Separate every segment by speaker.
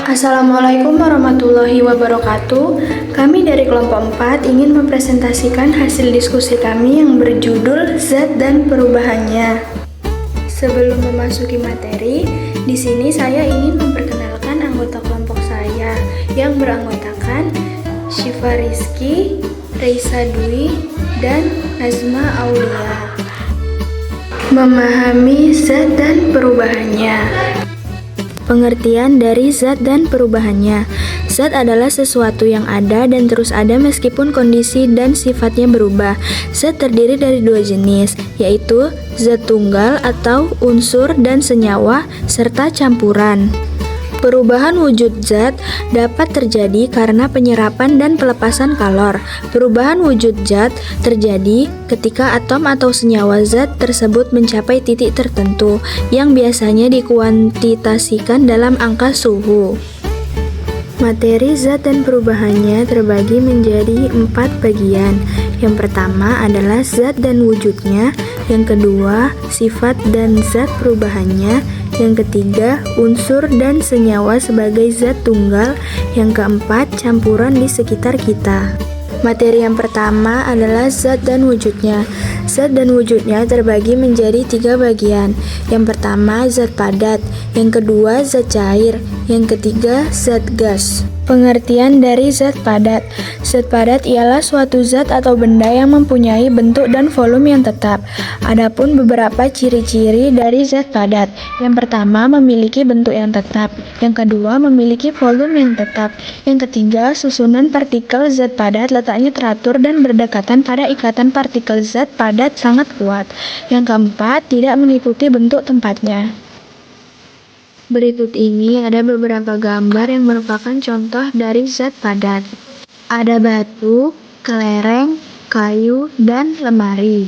Speaker 1: Assalamualaikum warahmatullahi wabarakatuh. Kami dari kelompok 4 ingin mempresentasikan hasil diskusi kami yang berjudul Zat dan Perubahannya. Sebelum memasuki materi, di sini saya ingin memperkenalkan anggota kelompok saya yang beranggotakan Syifa Rizky, Reisa Dwi, dan Nazma Aulia. Memahami zat dan perubahannya. Pengertian dari zat dan perubahannya. Zat adalah sesuatu yang ada dan terus ada meskipun kondisi dan sifatnya berubah. Zat terdiri dari dua jenis, yaitu zat tunggal atau unsur dan senyawa, serta campuran. Perubahan wujud zat dapat terjadi karena penyerapan dan pelepasan kalor. Perubahan wujud zat terjadi ketika atom atau senyawa zat tersebut mencapai titik tertentu yang biasanya dikuantitasikan dalam angka suhu. Materi zat dan perubahannya terbagi menjadi 4 bagian. Yang pertama adalah zat dan wujudnya, yang kedua sifat dan zat perubahannya, yang ketiga unsur dan senyawa sebagai zat tunggal, yang keempat campuran di sekitar kita. Materi yang pertama adalah zat dan wujudnya. Zat dan wujudnya terbagi menjadi 3 bagian. Yang pertama zat padat, yang kedua zat cair, yang ketiga zat gas. Pengertian dari zat padat. Zat padat ialah suatu zat atau benda yang mempunyai bentuk dan volume yang tetap. Adapun beberapa ciri-ciri dari zat padat. Yang pertama, memiliki bentuk yang tetap. Yang kedua, memiliki volume yang tetap. Yang ketiga, susunan partikel zat padat letaknya teratur dan berdekatan pada ikatan partikel zat padat sangat kuat. Yang keempat, tidak mengikuti bentuk tempatnya. Berikut ini ada beberapa gambar yang merupakan contoh dari zat padat. Ada batu, kelereng, kayu, dan lemari.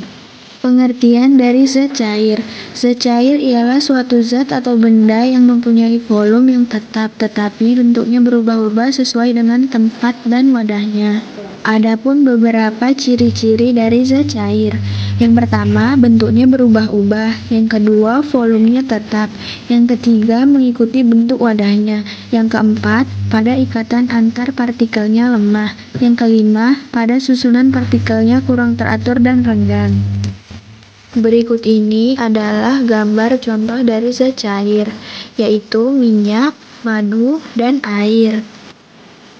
Speaker 1: Pengertian dari zat cair. Zat cair ialah suatu zat atau benda yang mempunyai volume yang tetap, tetapi bentuknya berubah-ubah sesuai dengan tempat dan wadahnya. Adapun beberapa ciri-ciri dari zat cair. Yang pertama, bentuknya berubah-ubah. Yang kedua, volumenya tetap. Yang ketiga, mengikuti bentuk wadahnya. Yang keempat, pada ikatan antar partikelnya lemah. Yang kelima, pada susunan partikelnya kurang teratur dan renggang. Berikut ini adalah gambar contoh dari zat cair, yaitu minyak, madu, dan air.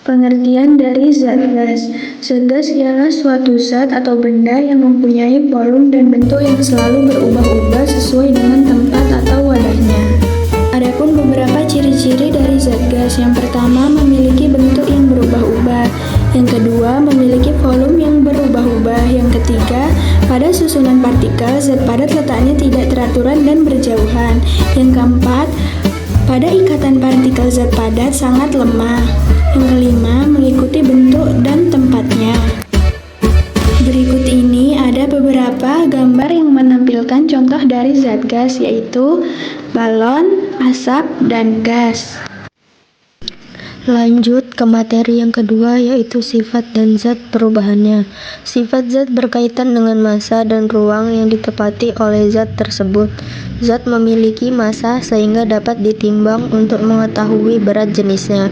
Speaker 1: Pengertian dari zat gas. Zat gas ialah suatu zat atau benda yang mempunyai volume dan bentuk yang selalu berubah-ubah sesuai dengan tempat atau wadahnya. Adapun beberapa ciri-ciri dari zat gas. Yang pertama, memiliki bentuk yang berubah-ubah. Yang kedua, memiliki volume yang berubah-ubah. Yang ketiga, pada susunan partikel zat padat letaknya tidak teraturan dan berjauhan. Yang keempat, pada ikatan partikel zat padat sangat lemah. Yang kelima, mengikuti bentuk dan tempatnya. Berikut ini ada beberapa gambar yang menampilkan contoh dari zat gas, yaitu balon, asap, dan gas. Lanjut ke materi yang kedua, yaitu sifat dan zat perubahannya. Sifat zat berkaitan dengan massa dan ruang yang ditepati oleh zat tersebut. Zat memiliki massa sehingga dapat ditimbang untuk mengetahui berat jenisnya.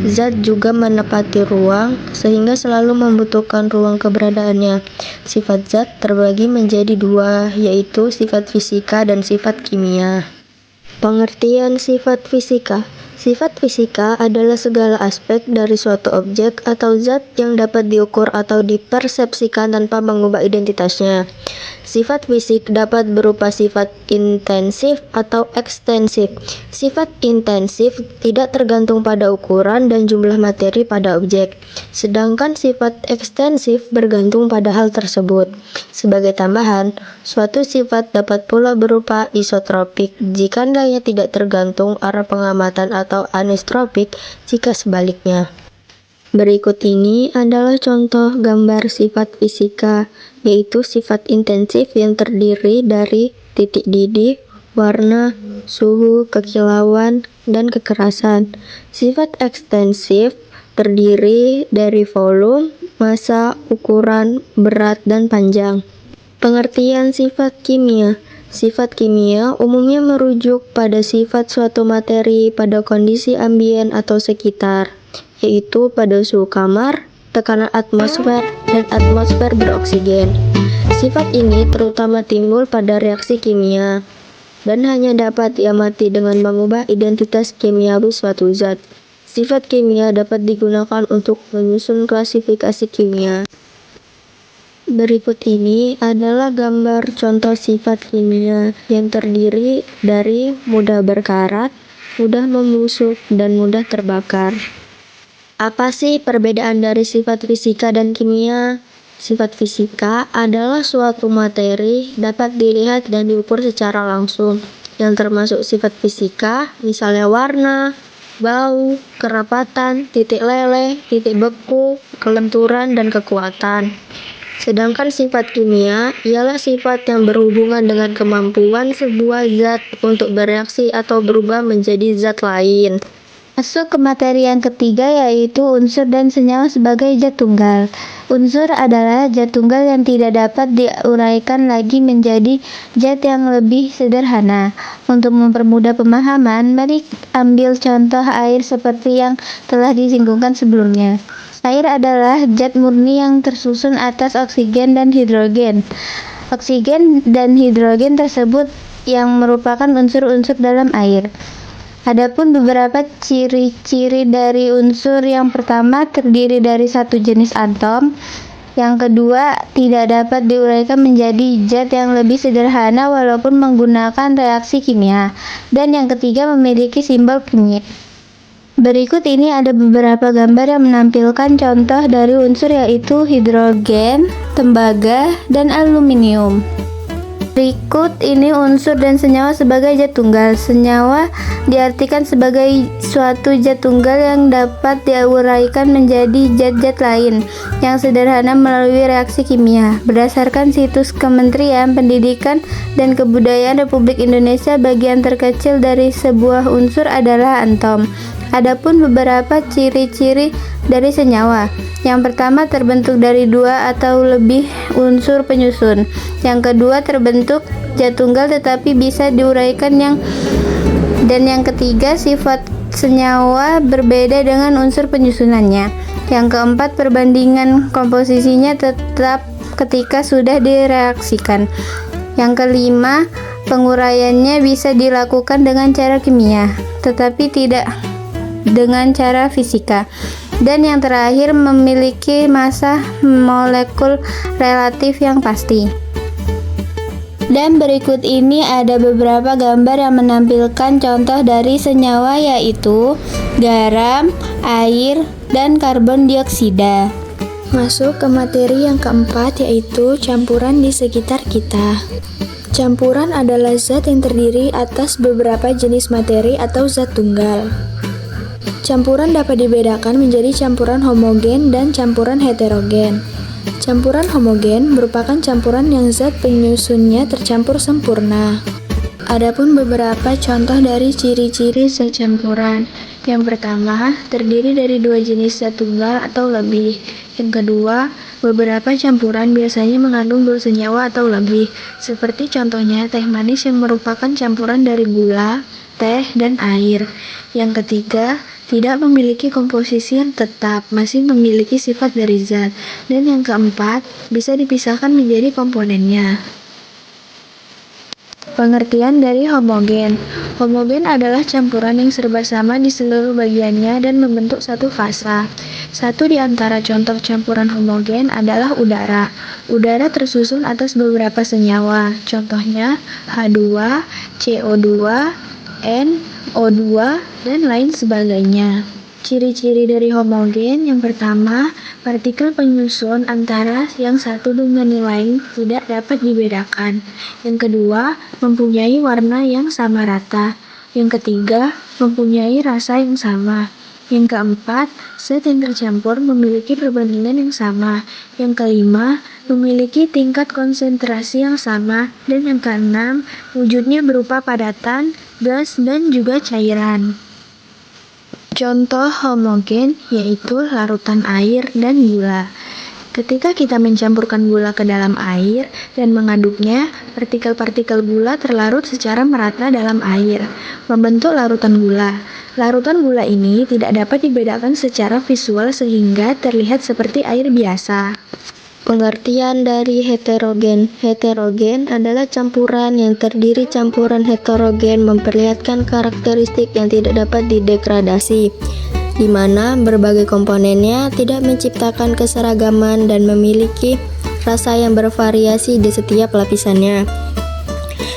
Speaker 1: Zat juga menepati ruang sehingga selalu membutuhkan ruang keberadaannya. Sifat zat terbagi menjadi 2, yaitu sifat fisika dan sifat kimia. Pengertian sifat fisika. Sifat fisika adalah segala aspek dari suatu objek atau zat yang dapat diukur atau dipersepsikan tanpa mengubah identitasnya. Sifat fisik dapat berupa sifat intensif atau ekstensif. Sifat intensif tidak tergantung pada ukuran dan jumlah materi pada objek, sedangkan sifat ekstensif bergantung pada hal tersebut. Sebagai tambahan, suatu sifat dapat pula berupa isotropik jika nilainya tidak tergantung arah pengamatan atau anisotropik jika sebaliknya. Berikut ini adalah contoh gambar sifat fisika, yaitu sifat intensif yang terdiri dari titik didih, warna, suhu, kekilauan, dan kekerasan. Sifat ekstensif terdiri dari volume, massa, ukuran, berat, dan panjang. Pengertian sifat kimia.
Speaker 2: Sifat kimia umumnya merujuk pada sifat suatu materi pada kondisi ambien atau sekitar, yaitu pada suhu kamar, tekanan atmosfer, dan atmosfer beroksigen. Sifat ini terutama timbul pada reaksi kimia dan hanya dapat diamati dengan mengubah identitas kimiawi suatu zat. Sifat kimia dapat digunakan untuk menyusun klasifikasi kimia. Berikut ini adalah gambar contoh sifat kimia yang terdiri dari mudah berkarat, mudah membusuk, dan mudah terbakar. Apa sih perbedaan dari sifat fisika dan kimia? Sifat fisika adalah suatu materi dapat dilihat dan diukur secara langsung. Yang termasuk sifat fisika, misalnya warna, bau, kerapatan, titik leleh, titik beku, kelenturan, dan kekuatan. Sedangkan sifat kimia ialah sifat yang berhubungan dengan kemampuan sebuah zat untuk bereaksi atau berubah menjadi zat lain. Masuk ke materi yang ketiga, yaitu unsur dan senyawa sebagai zat tunggal. Unsur adalah zat tunggal yang tidak dapat diuraikan lagi menjadi zat yang lebih sederhana. Untuk mempermudah pemahaman, mari ambil contoh air seperti yang telah disinggungkan sebelumnya. Air adalah zat murni yang tersusun atas oksigen dan hidrogen. Oksigen dan hidrogen tersebut yang merupakan unsur-unsur dalam air. Adapun beberapa ciri-ciri dari unsur, yang pertama terdiri dari satu jenis atom, yang kedua tidak dapat diuraikan menjadi zat yang lebih sederhana walaupun menggunakan reaksi kimia, dan yang ketiga memiliki simbol kimia. Berikut ini ada beberapa gambar yang menampilkan contoh dari unsur, yaitu hidrogen, tembaga, dan aluminium. Berikut ini unsur dan senyawa sebagai zat tunggal. Senyawa diartikan sebagai suatu zat tunggal yang dapat diuraikan menjadi zat-zat lain yang sederhana melalui reaksi kimia. Berdasarkan situs Kementerian Pendidikan dan Kebudayaan Republik Indonesia, bagian terkecil dari sebuah unsur adalah atom. Adapun beberapa ciri-ciri dari senyawa. Yang pertama, terbentuk dari dua atau lebih unsur penyusun. Yang kedua, terbentuk zat tunggal tetapi bisa diuraikan. Dan yang ketiga, sifat senyawa berbeda dengan unsur penyusunannya. Yang keempat, perbandingan komposisinya tetap ketika sudah direaksikan. Yang kelima, penguraiannya bisa dilakukan dengan cara kimia, tetapi tidak dengan cara fisika. Dan yang terakhir, memiliki massa molekul relatif yang pasti. Dan berikut ini ada beberapa gambar yang menampilkan contoh dari senyawa, yaitu garam, air, dan karbon dioksida. Masuk ke materi yang keempat, yaitu campuran di sekitar kita. Campuran adalah zat yang terdiri atas beberapa jenis materi atau zat tunggal. Campuran dapat dibedakan menjadi campuran homogen dan campuran heterogen. Campuran homogen merupakan campuran yang zat penyusunnya tercampur sempurna. Adapun beberapa contoh dari ciri-ciri zat campuran. Yang pertama, terdiri dari dua jenis zat tunggal atau lebih. Yang kedua, beberapa campuran biasanya mengandung dua senyawa atau lebih, seperti contohnya teh manis yang merupakan campuran dari gula, teh, dan air. Yang ketiga, tidak memiliki komposisi yang tetap, masih memiliki sifat dari zat. Dan yang keempat, bisa dipisahkan menjadi komponennya. Pengertian dari homogen. Homogen adalah campuran yang serba sama di seluruh bagiannya dan membentuk satu fasa. Satu di antara contoh campuran homogen adalah udara. Udara tersusun atas beberapa senyawa, contohnya H2, CO2, NO2, dan lain sebagainya. Ciri-ciri dari homogen, yang pertama, partikel penyusun antara yang satu dengan yang lain tidak dapat dibedakan. Yang kedua, mempunyai warna yang sama rata. Yang ketiga, mempunyai rasa yang sama. Yang keempat, zat yang tercampur memiliki perbandingan yang sama. Yang kelima, memiliki tingkat konsentrasi yang sama. Dan yang keenam, wujudnya berupa padatan, gas, dan juga cairan. Contoh homogen yaitu larutan air dan gula.
Speaker 1: Ketika kita mencampurkan gula ke dalam air dan mengaduknya, partikel-partikel gula terlarut secara merata dalam air, membentuk larutan gula. Larutan gula ini tidak dapat dibedakan secara visual sehingga terlihat seperti air biasa.
Speaker 2: Pengertian dari heterogen. Heterogen adalah campuran yang terdiri campuran heterogen memperlihatkan karakteristik yang tidak dapat didegradasi, di mana berbagai komponennya tidak menciptakan keseragaman dan memiliki rasa yang bervariasi di setiap lapisannya.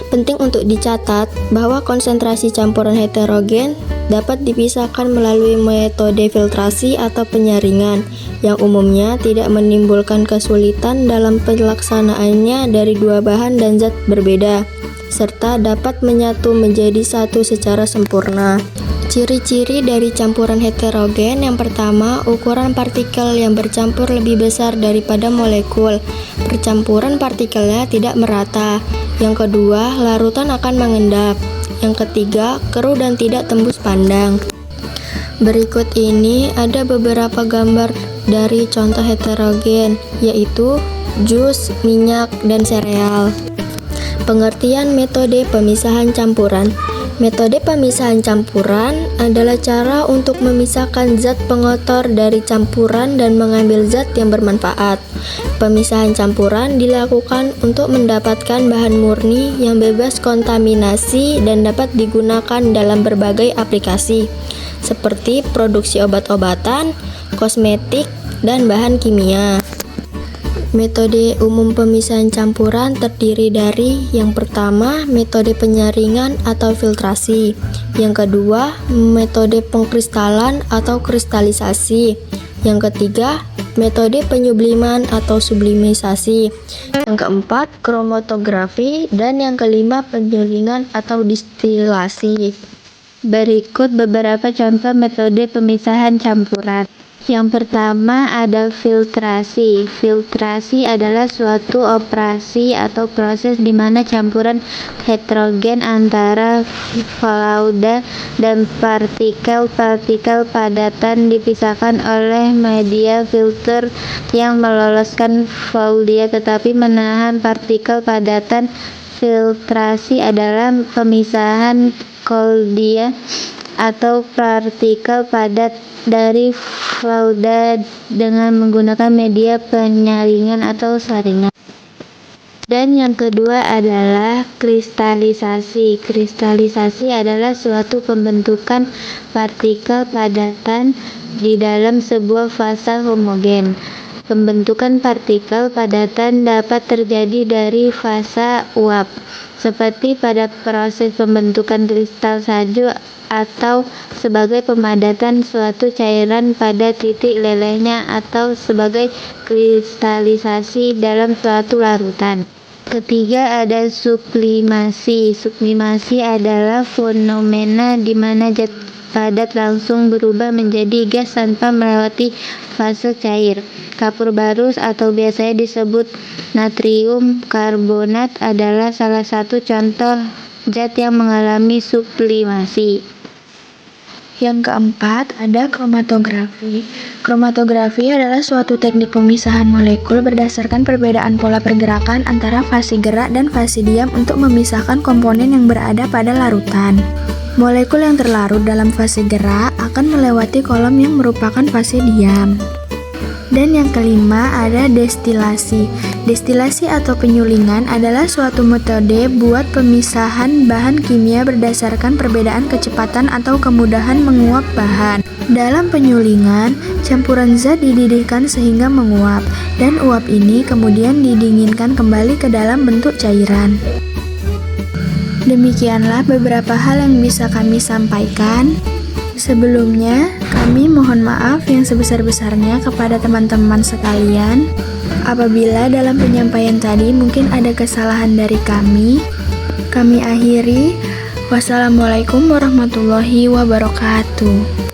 Speaker 2: Penting untuk dicatat bahwa konsentrasi campuran heterogen dapat dipisahkan melalui metode filtrasi atau penyaringan, yang umumnya tidak menimbulkan kesulitan dalam pelaksanaannya dari dua bahan dan zat berbeda, serta dapat menyatu menjadi satu secara sempurna. Ciri-ciri dari campuran heterogen: yang pertama, ukuran partikel yang bercampur lebih besar daripada molekul. Percampuran partikelnya tidak merata. Yang kedua, larutan akan mengendap. Yang ketiga, keruh dan tidak tembus pandang. Berikut ini ada beberapa gambar dari contoh heterogen, yaitu jus, minyak, dan sereal. Pengertian metode pemisahan campuran. Metode pemisahan campuran adalah cara untuk memisahkan zat pengotor dari campuran dan mengambil zat yang bermanfaat. Pemisahan campuran dilakukan untuk mendapatkan bahan murni yang bebas kontaminasi dan dapat digunakan dalam berbagai aplikasi, seperti produksi obat-obatan, kosmetik, dan bahan kimia. Metode umum pemisahan campuran terdiri dari: yang pertama, metode penyaringan atau filtrasi; yang kedua, metode pengkristalan atau kristalisasi; yang ketiga, metode penyubliman atau sublimisasi; yang keempat, kromatografi; dan yang kelima, penyulingan atau distilasi. Berikut beberapa contoh metode pemisahan campuran. Yang pertama ada filtrasi. Filtrasi adalah suatu operasi atau proses di mana campuran heterogen antara fluida dan partikel-partikel padatan dipisahkan oleh media filter yang meloloskan fluida tetapi menahan partikel padatan. Filtrasi adalah pemisahan fluida atau partikel padat dari fluida dengan menggunakan media penyaringan atau saringan. Dan yang kedua adalah kristalisasi. Kristalisasi adalah suatu pembentukan partikel padatan di dalam sebuah fasa homogen. Pembentukan partikel padatan dapat terjadi dari fasa uap, seperti pada proses pembentukan kristal salju, atau sebagai pemadatan suatu cairan pada titik lelehnya, atau sebagai kristalisasi dalam suatu larutan. Ketiga ada sublimasi. Sublimasi adalah fenomena di mana zat padat langsung berubah menjadi gas tanpa melewati fase cair. Kapur barus atau biasanya disebut natrium karbonat adalah salah satu contoh zat yang mengalami sublimasi.
Speaker 1: Yang keempat, ada kromatografi. Kromatografi adalah suatu teknik pemisahan molekul berdasarkan perbedaan pola pergerakan antara fase gerak dan fase diam untuk memisahkan komponen yang berada pada larutan. Molekul yang terlarut dalam fase gerak akan melewati kolom yang merupakan fase diam. Dan yang kelima ada destilasi. Destilasi atau penyulingan adalah suatu metode buat pemisahan bahan kimia berdasarkan perbedaan kecepatan atau kemudahan menguap bahan. Dalam penyulingan, campuran zat dididihkan sehingga menguap, dan uap ini kemudian didinginkan kembali ke dalam bentuk cairan. Demikianlah beberapa hal yang bisa kami sampaikan. Sebelumnya, kami mohon maaf yang sebesar-besarnya kepada teman-teman sekalian. Apabila dalam penyampaian tadi mungkin ada kesalahan dari kami akhiri. Wassalamualaikum warahmatullahi wabarakatuh.